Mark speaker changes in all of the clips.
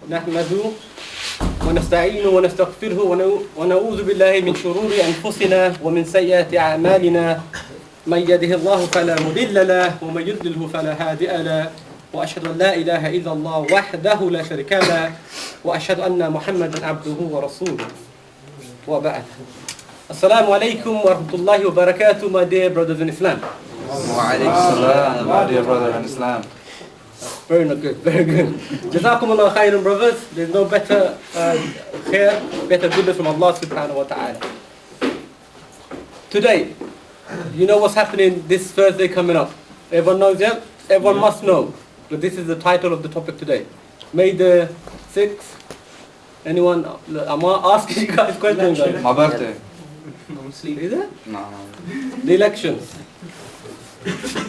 Speaker 1: نحمده ونستعينه ونستغفره ونعوذ بالله من شرور أنفسنا ومن سيئات أعمالنا من يهده الله فلا مضل له ومن يضلل فلا هادي له وأشهد أن لا إله إلا الله وحده لا شريك له وأشهد أن محمدا عبده ورسوله وبعد. Assalamu alaikum wa rahmatullahi wa barakatuh, my dear brothers in Islam.
Speaker 2: Wa alaikum salam, my dear brother in Islam.
Speaker 1: Very good, very good. Jazakumullah khairan, brothers. There's no better khair, better goodness from Allah subhanahu wa ta'ala. Today, you know what's happening this Thursday coming up. Everyone knows that? Everyone must know. But this is the title of the topic today. May the 6th. Anyone? I'm asking you guys questions.
Speaker 2: My birthday.
Speaker 1: Is it?
Speaker 2: No.
Speaker 1: The elections.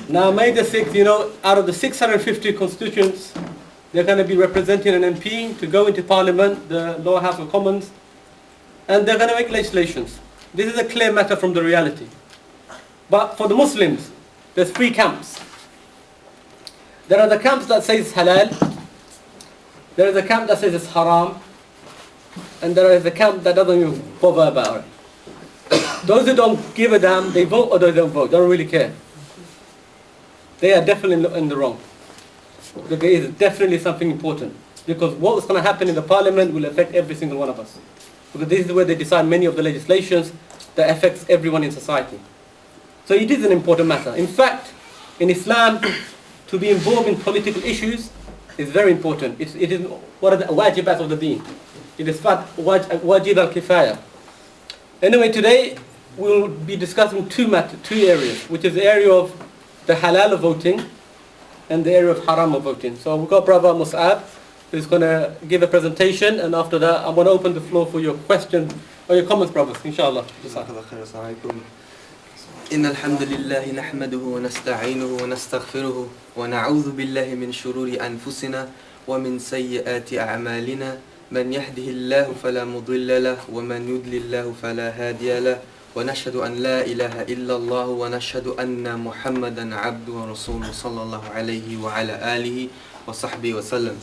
Speaker 1: Now, May the 6th, you know, out of the 650 constituents, they're going to be representing an MP to go into Parliament, the Lower House of Commons, and they're going to make legislations. This is a clear matter from the reality. But for the Muslims, there's three camps. There are the camps that say it's halal, there is a camp that says it's haram, and there is a camp that doesn't even bother about it. Those who don't give a damn, they vote or they don't vote, they don't really care. They are definitely in the wrong. Because there is definitely something important. Because what's going to happen in the Parliament will affect every single one of us. Because this is where they decide many of the legislations that affects everyone in society. So it is an important matter. In fact, in Islam, to be involved in political issues is very important. It is one of the wajibat of the deen. It is wajib al-kifaya. Anyway, today we'll be discussing two areas, which is the area of the halal of voting and the area of haram of voting. So we've got Brother Mus'ab who's going to give a presentation, and after that I'm going to open the floor for your questions or your comments, brothers, inshallah.
Speaker 3: إن الحمد لله نحمده ونستعينه ونستغفره ونعوذ بالله من شرور أنفسنا ومن سيئات أعمالنا من يهده الله فلا مضل له ومن يضلل له فلا هادي له ونشهد أن لا إله إلا الله ونشهد أن محمدا عبده ورسوله صلى الله عليه وعلى آله وصحبه وسلم.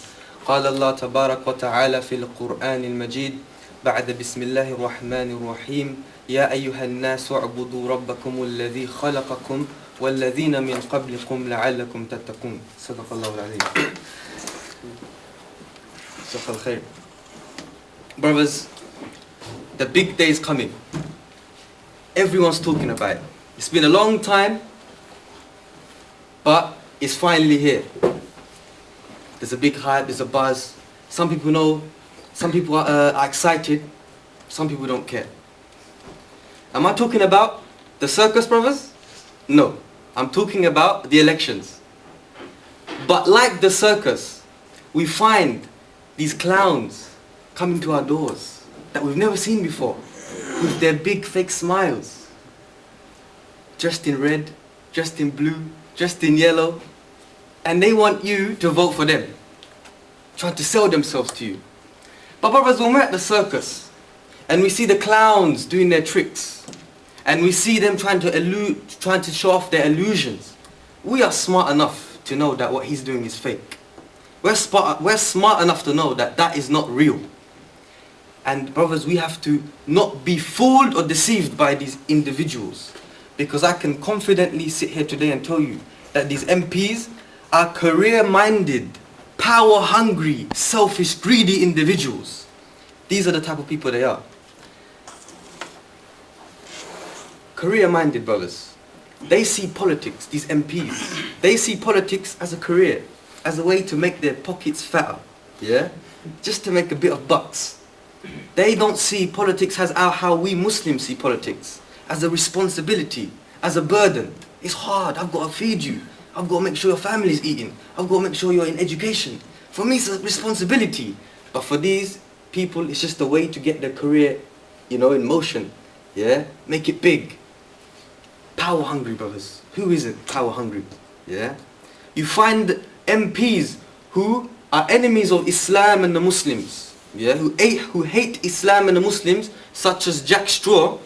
Speaker 3: قال الله تبارك وتعالى في القرآن المجيد بعد بسم الله الرحمن الرحيم يا أيها الناس اعبدوا ربكم الذي خلقكم والذين من قبلكم لعلكم تتقون. صدق الله العظيم. صدق الخير. Brothers, the big day is coming. Everyone's talking about it. It's been a long time, but it's finally here. There's a big hype, there's a buzz. Some people know, some people are excited, some people don't care. Am I talking about the circus, brothers? No. I'm talking about the elections. But like the circus, we find these clowns coming to our doors that we've never seen before, with their big fake smiles, dressed in red, dressed in blue, dressed in yellow, and they want you to vote for them, trying to sell themselves to you. But brothers, when we're at the circus and we see the clowns doing their tricks, and we see them trying to show off their illusions, we are smart enough to know that what he's doing is fake. We're smart enough to know that that is not real. And brothers, we have to not be fooled or deceived by these individuals. Because I can confidently sit here today and tell you that these MPs are career-minded, power-hungry, selfish, greedy individuals. These are the type of people they are. Career-minded, brothers. They see politics, these MPs, they see politics as a career, as a way to make their pockets fatter, yeah? Just to make a bit of bucks. They don't see politics as how we Muslims see politics, as a responsibility, as a burden. It's hard, I've got to feed you, I've got to make sure your family's eating, I've got to make sure you're in education. For me it's a responsibility, but for these people it's just a way to get their career, you know, in motion, yeah? Make it big. Power hungry, brothers. Who isn't power hungry, yeah? You find MPs who are enemies of Islam and the Muslims, yeah, who hate Islam and the Muslims, such as Jack Straw,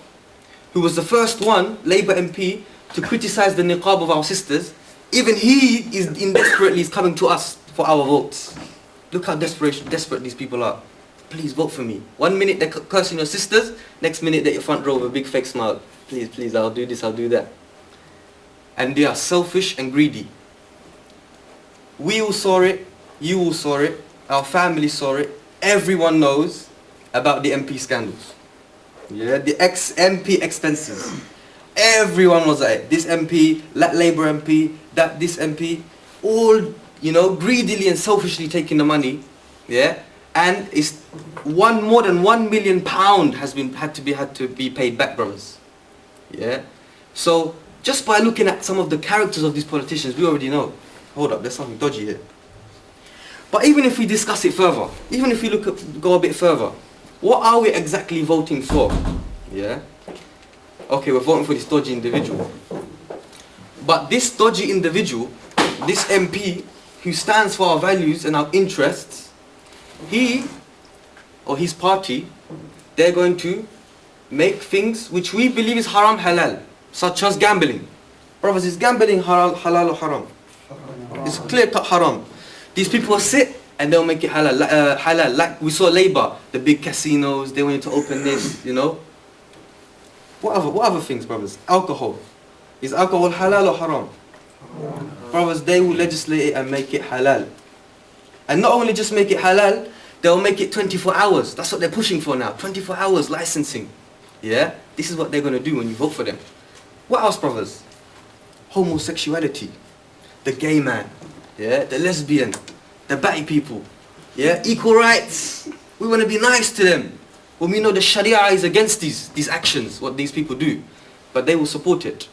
Speaker 3: who was the first one, Labour MP, to criticize the niqab of our sisters. Even he is desperately coming to us for our votes. Look how desperate these people are. Please vote for me. 1 minute they're cursing your sisters, next minute they're your front row with a big fake smile. Please, please, I'll do this, I'll do that. And they are selfish and greedy. We all saw it, you all saw it, our family saw it, everyone knows about the MP scandals. Yeah, the ex-MP expenses. Everyone was at it. This MP, that Labour MP, this MP, all, you know, greedily and selfishly taking the money. Yeah, and it's more than £1 million had to be paid back, brothers. Yeah, so just by looking at some of the characters of these politicians, we already know. Hold up, there's something dodgy here. But even if we discuss it further, even if we go a bit further, what are we exactly voting for? Yeah. Okay, we're voting for this dodgy individual. But this dodgy individual, this MP, who stands for our values and our interests, he or his party, they're going to make things which we believe is haram halal, such as gambling. Brothers, is gambling halal or haram? It's clear-cut haram. These people sit and they'll make it halal, halal. Like we saw Labour, the big casinos, they wanted to open this, you know. What other things, brothers? Alcohol. Is alcohol halal or haram? Brothers, they will legislate it and make it halal. And not only just make it halal, they'll make it 24 hours. That's what they're pushing for now. 24 hours licensing. Yeah? This is what they're going to do when you vote for them. What else, brothers? Homosexuality. The gay man. Yeah? The lesbian. The batty people. Yeah? Equal rights. We want to be nice to them. When we know the Sharia is against these actions, what these people do. But they will support it.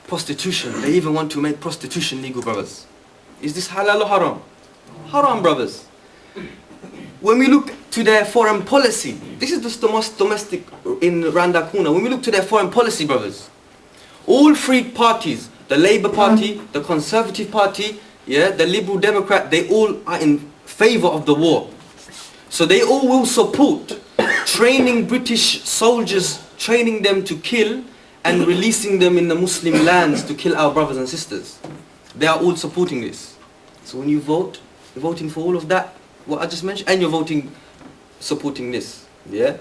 Speaker 3: Prostitution. They even want to make prostitution legal, brothers. Is this halal or haram? Haram, brothers. When we look to their foreign policy, this is just the most domestic in Randa Kuna. When we look to their foreign policy, brothers, all three parties, the Labour Party, the Conservative Party, yeah, the Liberal Democrat, they all are in favour of the war. So they all will support training British soldiers, training them to kill and releasing them in the Muslim lands to kill our brothers and sisters. They are all supporting this. So when you vote, you're voting for all of that, what I just mentioned, and you're supporting this. Yeah?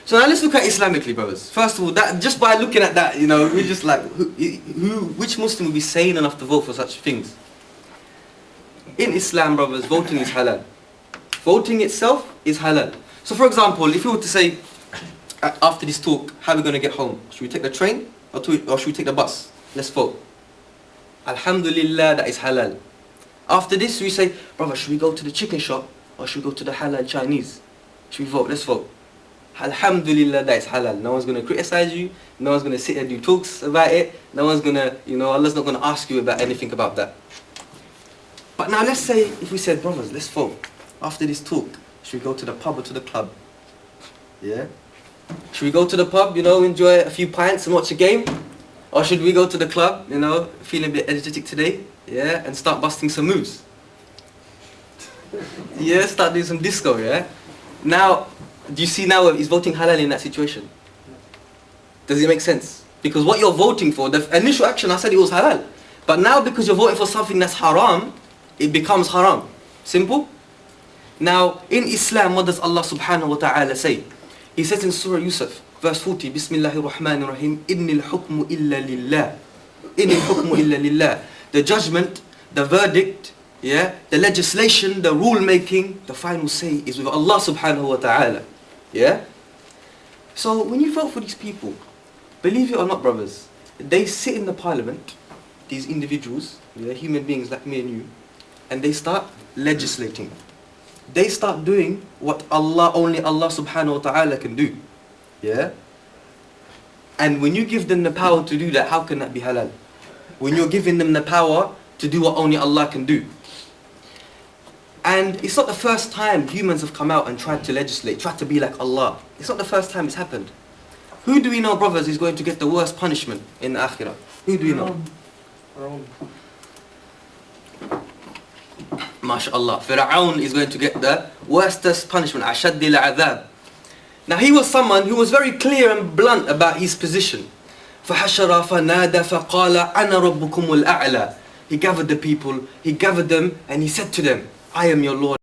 Speaker 3: So now let's look at Islamically, brothers. First of all, that just by looking at that, you know, we're just like, which Muslim would be sane enough to vote for such things? In Islam, brothers, voting is halal. Voting itself is halal. So for example, if we were to say, after this talk, how are we going to get home? Should we take the train or should we take the bus? Let's vote. Alhamdulillah, that is halal. After this, we say, brother, should we go to the chicken shop or should we go to the halal Chinese? Should we vote? Let's vote. Alhamdulillah, that is halal. No one's going to criticize you. No one's going to sit and do talks about it. No one's going to, you know, Allah's not going to ask you about anything about that. But now let's say, if we said, brothers, let's vote. After this talk, should we go to the pub or to the club? Yeah? Should we go to the pub, you know, enjoy a few pints and watch a game? Or should we go to the club, you know, feeling a bit energetic today, yeah, and start busting some moves? Yeah, start doing some disco, yeah? Now, do you see now he's voting halal in that situation? Does it make sense? Because what you're voting for, the initial action, I said it was halal. But now because you're voting for something that's haram, it becomes haram. Simple? Now, in Islam, what does Allah subhanahu wa ta'ala say? He says in Surah Yusuf, verse 40, Bismillahir Rahmanir Rahim, Innil hukmu illa lillah. Innil hukmu illa lillah. The judgment, the verdict, yeah, the legislation, the rule making, the final say is with Allah subhanahu wa ta'ala. Yeah? So when you vote for these people, believe it or not, brothers, they sit in the parliament, these individuals, yeah, human beings like me and you, and they start legislating. They start doing what only Allah subhanahu wa ta'ala can do. Yeah? And when you give them the power to do that, how can that be halal? When you're giving them the power to do what only Allah can do. And it's not the first time humans have come out and tried to legislate, tried to be like Allah. It's not the first time it's happened. Who do we know, brothers, is going to get the worst punishment in the akhirah? Who do we know? MashaAllah. Fir'aun is going to get the worstest punishment. Ashaddi al-adhab. Now he was someone who was very clear and blunt about his position. فَحَشَرَ فَنَادَ فَقَالَ أَنَا رَبُّكُمُ الْأَعْلَى. He gathered the people, he gathered them, and he said to them, I am your Lord.